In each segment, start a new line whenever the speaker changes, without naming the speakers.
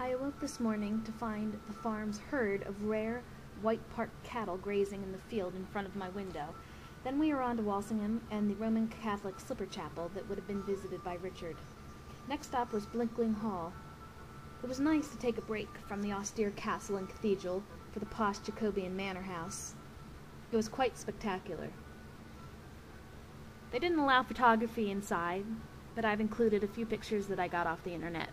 I awoke this morning to find the farm's herd of rare, white Park cattle grazing in the field in front of my window. Then we were on to Walsingham and the Roman Catholic slipper chapel that would have been visited by Richard. Next stop was Blickling Hall. It was nice to take a break from the austere castle and cathedral for the posh Jacobean manor house. It was quite spectacular. They didn't allow photography inside, but I've included a few pictures that I got off the internet.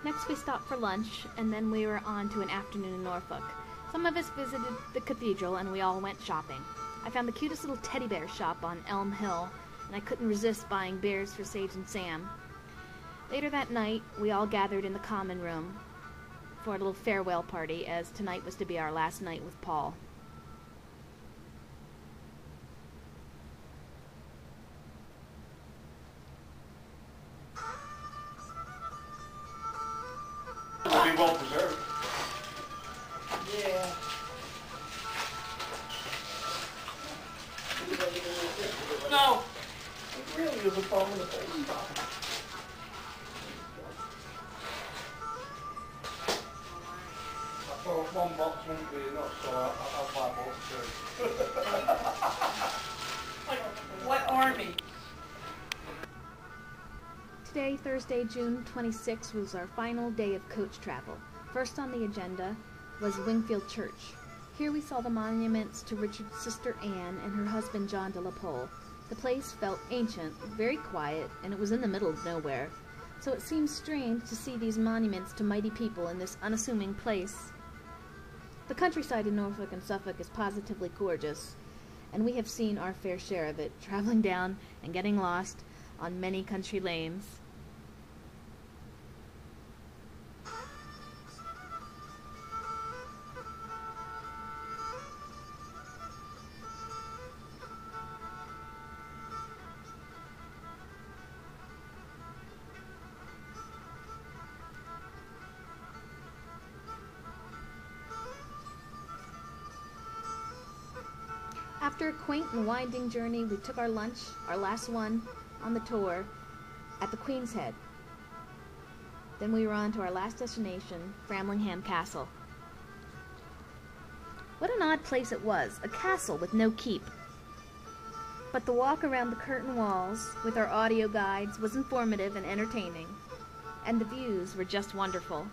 Next we stopped for lunch, and then we were on to an afternoon in Norfolk. Some of us visited the cathedral, and we all went shopping. I found the cutest little teddy bear shop on Elm Hill, and I couldn't resist buying bears for Sage and Sam. Later that night, we all gathered in the common room for a little farewell party, as tonight was to be our last night with Paul.
Be well preserved.
Yeah. No. It really is a problem with things.
I thought one box wouldn't be enough, so I'll buy both too.
What army?
Today, Thursday, June 26, was our final day of coach travel. First on the agenda was Wingfield Church. Here we saw the monuments to Richard's sister Anne and her husband John de la Pole. The place felt ancient, very quiet, and it was in the middle of nowhere, so it seemed strange to see these monuments to mighty people in this unassuming place. The countryside in Norfolk and Suffolk is positively gorgeous, and we have seen our fair share of it, traveling down and getting lost on many country lanes. After a quaint and winding journey, we took our lunch, our last one, on the tour, at the Queen's Head. Then we were on to our last destination, Framlingham Castle. What an odd place it was, a castle with no keep. But the walk around the curtain walls, with our audio guides, was informative and entertaining, and the views were just wonderful.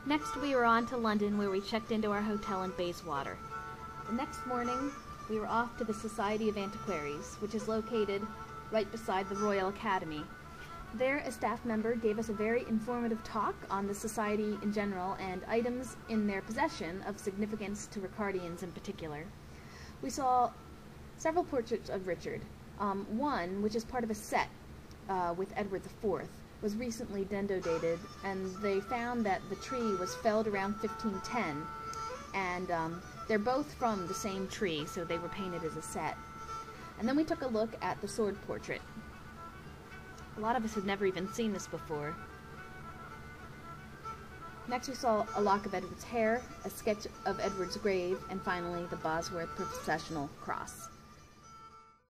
Next, we were on to London, where we checked into our hotel in Bayswater. The next morning, we were off to the Society of Antiquaries, which is located right beside the Royal Academy. There, a staff member gave us a very informative talk on the Society in general and items in their possession of significance to Ricardians in particular. We saw several portraits of Richard. One, which is part of a set with Edward IV, was recently dendo-dated, and they found that the tree was felled around 1510, and they're both from the same tree, so they were painted as a set. And then we took a look at the sword portrait. A lot of us had never even seen this before. Next we saw a lock of Edward's hair, a sketch of Edward's grave, and finally the Bosworth processional cross.